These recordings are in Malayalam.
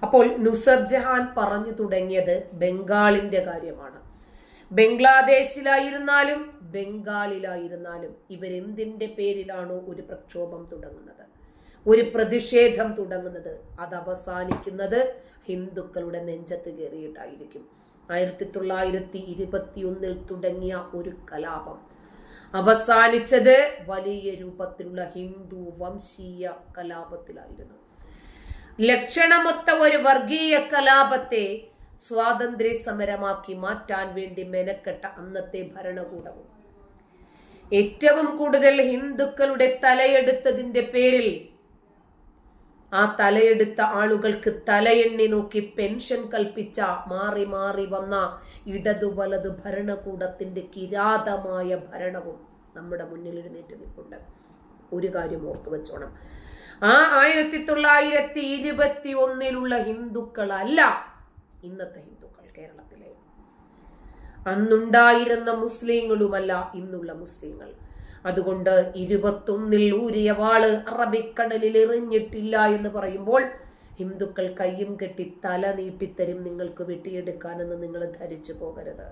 അപ്പോൾ നുസറത് ജഹാൻ പറഞ്ഞു തുടങ്ങിയത് ബംഗാളിന്റെ കാര്യമാണ്. ബംഗ്ലാദേശിലായിരുന്നാലും ബംഗാളിലായിരുന്നാലും ഇവരെന്തിന്റെ പേരിലാണോ ഒരു പ്രക്ഷോഭം തുടങ്ങുന്നത്, ഒരു പ്രതിഷേധം തുടങ്ങുന്നത്, അത് അവസാനിക്കുന്നത് ഹിന്ദുക്കളുടെ നെഞ്ചത്ത് കയറിയിട്ടായിരിക്കും. 1921 തുടങ്ങിയ ഒരു കലാപം അവസാനിച്ചത് വലിയ രൂപത്തിലുള്ള ഹിന്ദു വംശീയ കലാപത്തിലായിരുന്നു. ലക്ഷണമൊത്ത ഒരു വർഗീയ കലാപത്തെ സ്വാതന്ത്ര്യ സമരമാക്കി മാറ്റാൻ വേണ്ടി മെനക്കെട്ട അന്നത്തെ ഭരണകൂടവും ഏറ്റവും കൂടുതൽ ഹിന്ദുക്കളുടെ തലയെടുത്തതിന്റെ പേരിൽ ആ തലയെടുത്ത ആളുകൾക്ക് തലയെണ്ണി നോക്കി പെൻഷൻ കൽപ്പിച്ച മാറി മാറി വന്ന ഇടതു വലതു ഭരണകൂടത്തിന്റെ കിരാതമായ ഭരണവും നമ്മുടെ മുന്നിൽ എഴുന്നേറ്റ് നിൽപ്പുണ്ട്. ഒരു കാര്യം ഓർത്തു വെച്ചോണം, ആ 1921 ഹിന്ദുക്കളല്ല ഇന്നത്തെ ഹിന്ദുക്കൾ കേരളത്തിലെ. അന്നുണ്ടായിരുന്ന മുസ്ലിങ്ങളുമല്ല ഇന്നുള്ള മുസ്ലിങ്ങൾ. അതുകൊണ്ട് 21 ഊരിയ വാള് അറബിക്കടലിൽ എറിഞ്ഞിട്ടില്ല എന്ന് പറയുമ്പോൾ ഹിന്ദുക്കൾ കയ്യും കെട്ടി തല നീട്ടിത്തരും നിങ്ങൾക്ക് വെട്ടിയെടുക്കാനെന്ന് നിങ്ങൾ ധരിച്ചു പോകരുത്.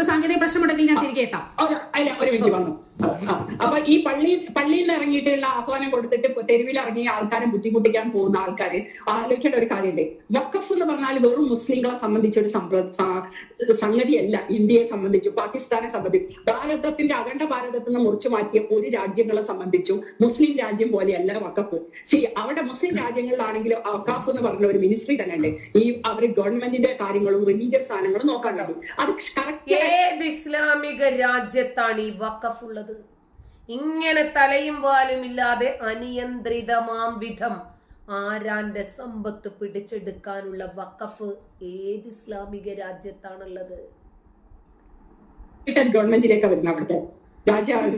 സാങ്കേതിക പ്രശ്നമുണ്ടെങ്കിൽ ഞാൻ തിരികെ എത്താം. ഒരു മിനിറ്റ് വന്നു. അപ്പൊ ഈ പള്ളിയിൽ നിന്ന് ഇറങ്ങിയിട്ടുള്ള ആഹ്വാനം കൊടുത്തിട്ട് തെരുവിൽ ഇറങ്ങിയ ആൾക്കാരെ ബുദ്ധിമുട്ടിക്കാൻ പോകുന്ന ആൾക്കാര് ആലോചിക്കേണ്ട ഒരു കാര്യമുണ്ട്. വഖഫ് എന്ന് പറഞ്ഞാൽ വെറും മുസ്ലിങ്ങളെ സംബന്ധിച്ചൊരു സംഗതിയല്ല. ഇന്ത്യയെ സംബന്ധിച്ചു, പാകിസ്ഥാനെ സംബന്ധിച്ചു, ഭാരതത്തിന്റെ അഖണ്ഡ ഭാരതത്തിൽ നിന്ന് മുറിച്ചു മാറ്റിയ ഒരു രാജ്യങ്ങളെ സംബന്ധിച്ചു മുസ്ലിം രാജ്യം പോലെയല്ല വഖഫ്. അവിടെ മുസ്ലിം രാജ്യങ്ങളിലാണെങ്കിലും വഖഫ് എന്ന് പറഞ്ഞ ഒരു മിനിസ്ട്രി തന്നെ ഉണ്ട്. ഈ അവര് ഗവൺമെന്റിന്റെ കാര്യങ്ങളും റിലീജിയസ് സാധനങ്ങളും നോക്കാനുണ്ടാവും. അത് ഏത് ഇസ്ലാമിക രാജ്യത്താണ് ഈ വഖഫ് ഉള്ളത്? ഇങ്ങനെ തലയും വാലും ഇല്ലാതെ അനിയന്ത്രിതമാം വിധം ആരാന്റെ സമ്പത്ത് പിടിച്ചെടുക്കാനുള്ള വഖഫ് ഏത് ഇസ്ലാമിക രാജ്യത്താണുള്ളത്? ഗവൺമെന്റിലേക്ക് വരുന്ന അവിടുത്തെ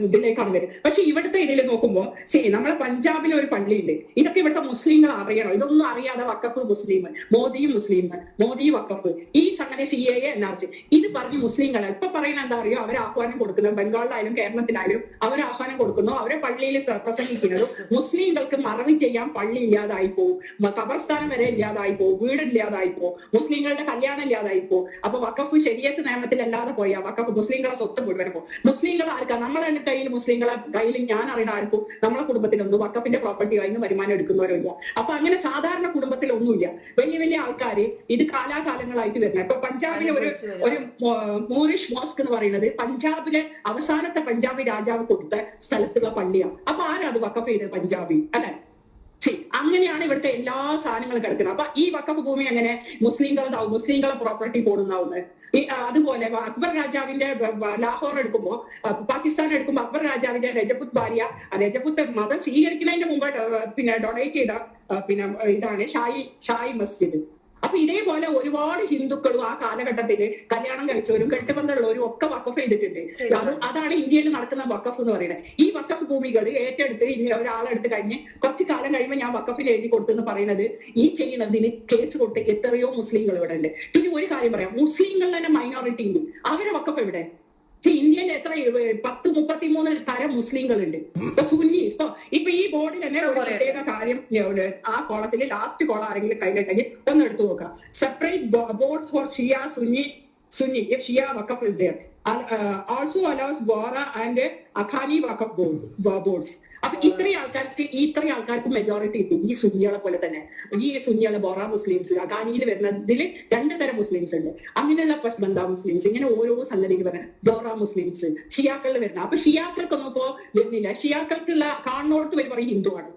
ഇതിലേക്കാണ് വരുന്നത്. പക്ഷെ ഇവിടുത്തെ ഇതിൽ നോക്കുമ്പോൾ ശരി, നമ്മളെ പഞ്ചാബിൽ ഒരു പള്ളിയുണ്ട്. ഇതൊക്കെ ഇവിടുത്തെ മുസ്ലിങ്ങൾ അറിയണം. ഇതൊന്നും അറിയാതെ വഖഫ് മുസ്ലിം, മോദിയും മുസ്ലിം, മോദി വഖഫ്, ഈ സംഗതി CAA NRC ഇത് പറഞ്ഞ് മുസ്ലിങ്ങളെ ഇപ്പൊ പറയുന്ന എന്താ അറിയോ, അവർ ആഹ്വാനം കൊടുക്കുന്നത് ബംഗാളിലായാലും കേരളത്തിലായാലും അവർ ആഹ്വാനം കൊടുക്കുന്നു. അവരെ പള്ളിയിൽ പ്രസംഗിക്കുന്നതും മുസ്ലിങ്ങൾക്ക് മറവി ചെയ്യാൻ പള്ളി ഇല്ലാതായി പോകും, ഖബർസ്ഥാനം വരെ ഇല്ലാതായി പോകും, വീടില്ലാതായി പോകും, മുസ്ലിങ്ങളുടെ കല്യാണം ഇല്ലാതായി പോകും. അപ്പൊ വഖഫ് ശരീഅത്ത് നിയമത്തിലല്ലാതെ പോയാൽ വഖഫ് മുസ്ലിങ്ങളെ സ്വത്ത് മുഴുവൻ പോകും. മുസ്ലിങ്ങൾ ആർക്കാ? നമ്മളെ കയ്യിൽ മുസ്ലിങ്ങളെ കയ്യിൽ ഞാൻ അറിയുന്ന ആർക്കും നമ്മളെ കുടുംബത്തിലൊന്നും വഖഫിന്റെ പ്രോപ്പർട്ടി അതിന് വരുമാനം എടുക്കുന്നവരില്ല. അപ്പൊ അങ്ങനെ സാധാരണ കുടുംബത്തിലൊന്നുമില്ല. വലിയ വലിയ ആൾക്കാര് ഇത് കാലാകാലങ്ങളായിട്ട് വരുന്നത്. ഇപ്പൊ പഞ്ചാബിലെ ഒരു മോറിഷ് മോസ്ക് എന്ന് പറയുന്നത് പഞ്ചാബിലെ അവസാനത്തെ പഞ്ചാബി രാജാവ് കൊടുത്ത സ്ഥലത്തുള്ള പള്ളിയാണ്. അപ്പൊ ആരാ അത് വഖഫ് ചെയ്തത്? പഞ്ചാബി അല്ലെ? അങ്ങനെയാണ് ഇവിടുത്തെ എല്ലാ സാധനങ്ങളും കിടക്കുന്നത്. അപ്പൊ ഈ വഖഫ് ഭൂമി എങ്ങനെ മുസ്ലിങ്ങളെ പ്രോപ്പർട്ടി പോകുന്നാവുന്നത്? അതുപോലെ അക്ബർ രാജാവിന്റെ ലാഹോർ എടുക്കുമ്പോ, പാകിസ്ഥാൻ എടുക്കുമ്പോ അക്ബർ രാജാവിന്റെ രജപുത് ഭാര്യ, രജപുത്ത് മതം സ്വീകരിക്കുന്നതിന് മുമ്പ് ഡൊണേറ്റ് ചെയ്ത ഇതാണ് ഷായി മസ്ജിദ്. അപ്പൊ ഇതേപോലെ ഒരുപാട് ഹിന്ദുക്കളും ആ കാലഘട്ടത്തിൽ കല്യാണം കഴിച്ചവരും കെട്ടുബന്ധമുള്ളവരും ഒക്കെ വഖഫ് ചെയ്തിട്ടുണ്ട്. അതാണ് ഇന്ത്യയിൽ നടക്കുന്ന വഖഫ് എന്ന് പറയുന്നത്. ഈ വഖഫ് ഭൂമികൾ ഏറ്റെടുത്ത് ഇങ്ങനെ ഒരാളെടുത്ത് കഴിഞ്ഞ് കുറച്ച് കാലം കഴിയുമ്പോൾ ഞാൻ വഖഫിൽ എഴുതി കൊടുത്തു എന്ന് പറയുന്നത് ഈ ചെയ്യുന്നതിന് കേസ് കൊടുത്ത് എത്രയോ മുസ്ലിങ്ങൾ ഇവിടെ ഉണ്ട്. പിന്നെ ഒരു കാര്യം പറയാം, മുസ്ലിങ്ങൾ തന്നെ മൈനോറിറ്റി ഉണ്ട്. അവരെ വഖഫ് എവിടെ? ഇന്ത്യയിൽ എത്ര 10-33 തരം മുസ്ലിങ്ങളുണ്ട്. ഇപ്പൊ സുന്നി ഇപ്പൊ ഈ ബോർഡിൽ തന്നെ ഒരു പ്രത്യേക കാര്യം, ആ കോളത്തിൽ ലാസ്റ്റ് കോളം ആരെങ്കിലും കയ്യിലിട്ടെങ്കിൽ ഒന്ന് എടുത്തു നോക്കാം. Separate boards for Shia, Sunni. If Shia Waqf is there, also allows Bora and Akhani Waqf boards. അപ്പൊ ഇത്രയും ആൾക്കാർക്ക് മെജോറിറ്റി കിട്ടും. ഈ സുന്നികളെ പോലെ തന്നെ ഈ സുന്നികളെ ബോറ മുസ്ലിംസ്, അഖാനിയിൽ വരുന്നതിൽ 2 തരം മുസ്ലിംസ് ഉണ്ട്. അങ്ങനെയുള്ള പസ്ബന്ദ മുസ്ലിംസ്, ഇങ്ങനെ ഓരോ സംഗതിയിൽ വരുന്ന ബോറ മുസ്ലിംസ്, ഷിയാക്കളിൽ വരുന്ന. അപ്പൊ ഷിയാക്കൾക്കൊന്നും ഇപ്പോ വരുന്നില്ല. ഷിയാക്കൾക്കുള്ള കാണുന്നോടത്ത് വരെ പറയും ഹിന്ദുവാണ്.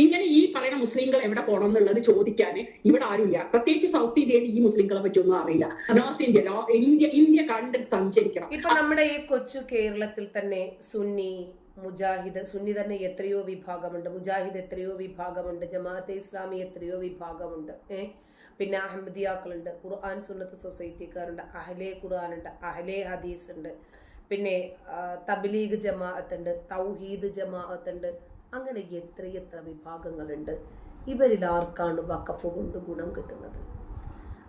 ഇങ്ങനെ ഈ പറയുന്ന മുസ്ലിങ്ങൾ എവിടെ പോകണം എന്നുള്ളത് ചോദിക്കാന് ഇവിടെ ആരുമില്ല. പ്രത്യേകിച്ച് സൗത്ത് ഇന്ത്യയിൽ ഈ മുസ്ലിങ്ങളെ പറ്റിയൊന്നും അറിയില്ല. നോർത്ത് ഇന്ത്യ കണ്ട് സഞ്ചരിക്കണം. ഇപ്പൊ നമ്മുടെ ഈ കൊച്ചു കേരളത്തിൽ തന്നെ സുന്നി, മുജാഹിദ്, സുന്നി തന്നെ എത്രയോ വിഭാഗമുണ്ട്, മുജാഹിദ് എത്രയോ വിഭാഗമുണ്ട്, ജമാഅത്തെ ഇസ്ലാമി എത്രയോ വിഭാഗമുണ്ട്. പിന്നെ അഹമ്മദിയാക്കളുണ്ട്, ഖുർആൻ സുന്നത്ത് സൊസൈറ്റിക്കാരുണ്ട്, അഹ്ലെ ഖുർആൻ ഉണ്ട്, അഹ്ലെ ഹദീസ് ഉണ്ട്, പിന്നെ തബ്ലീഗ് ജമാഅത്ത് ഉണ്ട്, തൗഹീദ് ജമാഅത്ത് ഉണ്ട്. അങ്ങനെ എത്രയെത്ര വിഭാഗങ്ങളുണ്ട്. ഇവരിൽ ആർക്കാണ് വഖഫ് കൊണ്ട് ഗുണം കിട്ടുന്നത്?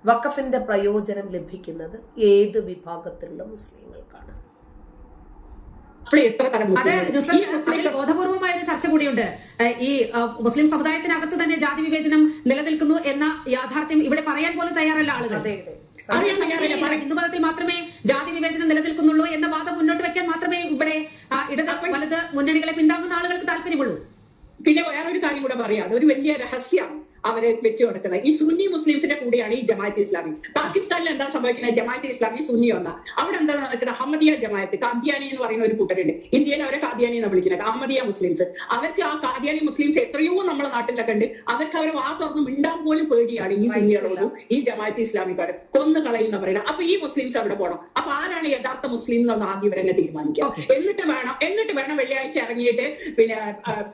വഖഫിന്റെ പ്രയോജനം ലഭിക്കുന്നത് ഏത് വിഭാഗത്തിലുള്ള മുസ്ലിങ്ങൾക്കാണ്? അപ്പോൾ എത്ര തരം അത് അതിൽ ബോധപൂർവമായ ഒരു ചർച്ച കൂടിയുണ്ട്. ഈ മുസ്ലിം സമുദായത്തിനകത്ത് തന്നെ ജാതി വിവേചനം നിലനിൽക്കുന്നു എന്ന യാഥാർത്ഥ്യം ഇവിടെ പറയാൻ പോലും തയ്യാറല്ല ആളുകൾ. ഹിന്ദുമതത്തിൽ മാത്രമേ ജാതി വിവേചനം നിലനിൽക്കുന്നുള്ളൂ എന്ന വാദം മുന്നോട്ട് വെക്കാൻ മാത്രമേ ഇവിടെ ഇടത് വലത് മുന്നണികളെ പിന്താങ്ങുന്ന ആളുകൾക്ക് താല്പര്യമുള്ളൂ. പിന്നെ വേറൊരു കാര്യം കൂടെ പറയാം, അതൊരു വലിയ രഹസ്യം അവരെ വെച്ച് കൊടുക്കുന്നത്. ഈ സുന്നി മുസ്ലിംസിന്റെ കൂടെയാണ് ഈ ജമാഅത്തെ ഇസ്ലാമി. പാകിസ്ഥാനിൽ എന്താ സംഭവിക്കുന്നത്? ജമാഅത്തെ ഇസ്ലാമി സുന്നി ഒന്നാ. അവിടെ എന്താ നടക്കുന്നത്? അഹമ്മദിയ ജമാഅത്ത്, കാദ്യാനി എന്ന് പറയുന്ന ഒരു കൂട്ടരുണ്ട്. ഇന്ത്യയിൽ അവരെ കാദ്യാനി എന്ന് വിളിക്കുന്നത്, അഹമ്മദിയ മുസ്ലിംസ്. അവർക്ക് ആ കാദ്യാനി മുസ്ലിംസ് എത്രയോ നമ്മുടെ നാട്ടിലൊക്കെ ഉണ്ട്. അവർക്ക് അവർ വാ തുറന്ന് മിണ്ടാൻ പോലും പേടിയാണ് ഈ സുന്നികളോടും ഈ ജമാഅത്തെ ഇസ്ലാമിക്കാർ കൊന്നു കളയുന്ന പറയുന്നത്. അപ്പൊ ഈ മുസ്ലിംസ് അവിടെ പോകണം. അപ്പൊ ആരാണ് യഥാർത്ഥ മുസ്ലിം എന്നൊന്ന് ആദ്യം ഇവരെന്നെ തീരുമാനിക്കുക. എന്നിട്ട് വേണം വെള്ളിയാഴ്ച ഇറങ്ങിയിട്ട്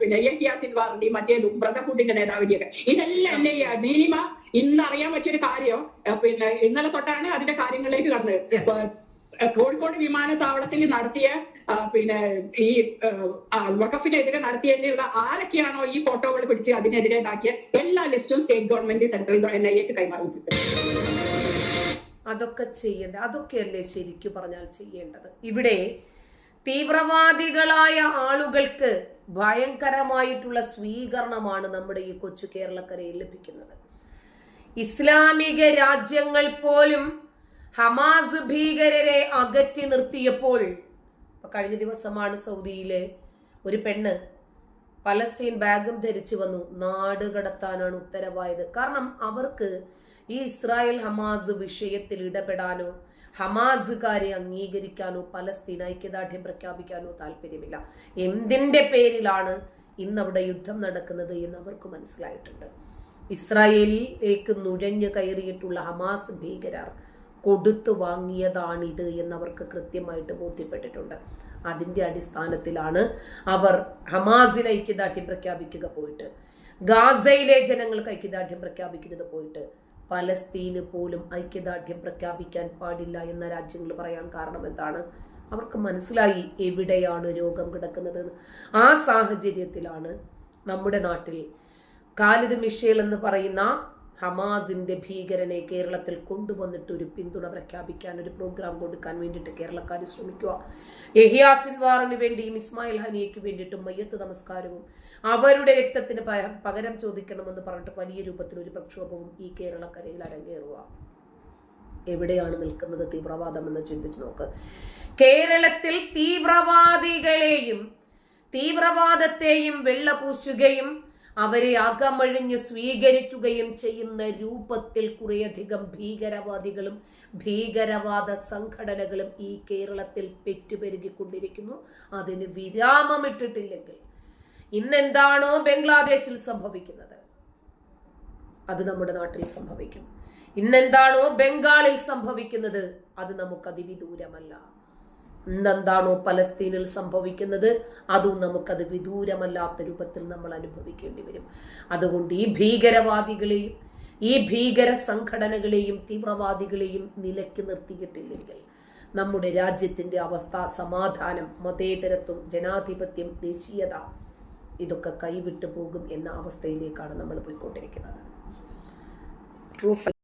പിന്നെ യാസിൻവാറിന്റെയും മറ്റേതും ബ്രദർഹുഡിന്റെ നേതാവിന്റെയൊക്കെ ഇതെല്ലാം അല്ലേ നീലിമ ഇന്ന് അറിയാൻ പറ്റിയൊരു കാര്യം. പിന്നെ ഇന്നലെ തൊട്ടാണ് അതിന്റെ കാര്യങ്ങളിലേക്ക് കടന്നത്. കോഴിക്കോട് വിമാനത്താവളത്തിൽ നടത്തിയ പിന്നെ ഈ വഖഫിനെതിരെ നടത്തിയതിലുള്ള ആരൊക്കെയാണോ ഈ ഫോട്ടോകൾ പിടിച്ച് അതിനെതിരെ ഇതാക്കിയ എല്ലാ ലിസ്റ്റും സ്റ്റേറ്റ് ഗവൺമെന്റ് സെൻട്രൽ NIA കൈമാറിയിട്ടുണ്ട്. അതൊക്കെ ചെയ്യേണ്ട, അതൊക്കെയല്ലേ ശരിക്കു പറഞ്ഞാൽ ചെയ്യേണ്ടത്. ഇവിടെ തീവ്രവാദികളായ ആളുകൾക്ക് ഭയങ്കരമായിട്ടുള്ള സ്വീകരണമാണ് നമ്മുടെ ഈ കൊച്ചു കേരളക്കരയിൽ ലഭിക്കുന്നത്. ഇസ്ലാമിക രാജ്യങ്ങൾ പോലും ഹമാസ് ഭീകരരെ അകറ്റി നിർത്തിയപ്പോൾ, കഴിഞ്ഞ ദിവസമാണ് സൗദിയിലെ ഒരു പെണ്ണ് പലസ്തീൻ ബാഗും ധരിച്ചു വന്നു. നാട് കടത്താനാണ് ഉത്തരവായത്. കാരണം അവർക്ക് ഈ ഇസ്രായേൽ ഹമാസ് വിഷയത്തിൽ ഇടപെടാനോ ഹമാസുകാരെ അംഗീകരിക്കാനോ പലസ്തീൻ ഐക്യദാർഢ്യം പ്രഖ്യാപിക്കാനോ താല്പര്യമില്ല. എന്തിന്റെ പേരിലാണ് ഇന്നവിടെ യുദ്ധം നടക്കുന്നത് എന്ന് അവർക്ക് മനസ്സിലായിട്ടുണ്ട്. ഇസ്രായേലിലേക്ക് നുഴഞ്ഞു കയറിയിട്ടുള്ള ഹമാസ് ഭീകരർ കൊടുത്തു വാങ്ങിയതാണിത് എന്നവർക്ക് കൃത്യമായിട്ട് ബോധ്യപ്പെട്ടിട്ടുണ്ട്. അതിന്റെ അടിസ്ഥാനത്തിലാണ് അവർ ഹമാസിന് ഐക്യദാർഢ്യം പ്രഖ്യാപിക്കുക പോയിട്ട്, ഗാസയിലെ ജനങ്ങൾക്ക് ഐക്യദാർഢ്യം പ്രഖ്യാപിക്കുന്നത് പോയിട്ട്, പലസ്തീന് പോലും ഐക്യദാർഢ്യം പ്രഖ്യാപിക്കാൻ പാടില്ല എന്ന രാജ്യങ്ങൾ പറയാൻ കാരണം എന്താണ്? അവർക്ക് മനസ്സിലായി എവിടെയാണ് രോഗം കിടക്കുന്നത്. ആ സാഹചര്യത്തിലാണ് നമ്മുടെ നാട്ടിൽ ഖാലിദ് മിഷേൽ എന്ന് പറയുന്ന ഹമാസിന്റെ ഭീകരനെ കേരളത്തിൽ കൊണ്ടുവന്നിട്ട് ഒരു പിന്തുണ പ്രഖ്യാപിക്കാൻ, ഒരു പ്രോഗ്രാം കൊടുക്കാൻ വേണ്ടിയിട്ട് കേരളക്കാർ ശ്രമിക്കുക. യഹിയ സിൻവാറിന് വേണ്ടിയും ഇസ്മായിൽ ഹനിയയ്ക്ക് വേണ്ടിയിട്ടും മയ്യത്ത് നമസ്കാരവും അവരുടെ രക്തത്തിന് പകരം ചോദിക്കണമെന്ന് പറഞ്ഞിട്ട് വലിയ രൂപത്തിൽ ഒരു പ്രക്ഷോഭവും ഈ കേരളക്കരയിൽ അരങ്ങേറുക. എവിടെയാണ് നിൽക്കുന്നത് തീവ്രവാദം എന്ന് ചിന്തിച്ചു നോക്ക്. കേരളത്തിൽ തീവ്രവാദികളെയും തീവ്രവാദത്തെയും വെള്ളപൂശുകയും അവരെ അകമഴിഞ്ഞ് സ്വീകരിക്കുകയും ചെയ്യുന്ന രൂപത്തിൽ കുറേയധികം ഭീകരവാദികളും ഭീകരവാദ സംഘടനകളും ഈ കേരളത്തിൽ പെറ്റുപെരുകിക്കൊണ്ടിരിക്കുന്നു. അതിന് വിരാമമിട്ടിട്ടില്ലെങ്കിൽ ഇന്നെന്താണോ ബംഗ്ലാദേശിൽ സംഭവിക്കുന്നത് അത് നമ്മുടെ നാട്ടിൽ സംഭവിക്കും. ഇന്നെന്താണോ ബംഗാളിൽ സംഭവിക്കുന്നത് അത് നമുക്ക് അതിവിദൂരമല്ല. ഇന്നെന്താണോ പലസ്തീനിൽ സംഭവിക്കുന്നത് അതും നമുക്കത് വിദൂരമല്ലാത്ത രൂപത്തിൽ നമ്മൾ അനുഭവിക്കേണ്ടി വരും. അതുകൊണ്ട് ഈ ഭീകരവാദികളെയും ഈ ഭീകര സംഘടനകളെയും തീവ്രവാദികളെയും നിലയ്ക്ക് നിർത്തിയിട്ടില്ലെങ്കിൽ നമ്മുടെ രാജ്യത്തിന്റെ അവസ്ഥ, സമാധാനം, മതേതരത്വം, ജനാധിപത്യം, ദേശീയത ഇതൊക്കെ കൈവിട്ടു പോകും എന്ന അവസ്ഥയിലേക്കാണ് നമ്മൾ പോയിക്കൊണ്ടിരിക്കുന്നത്.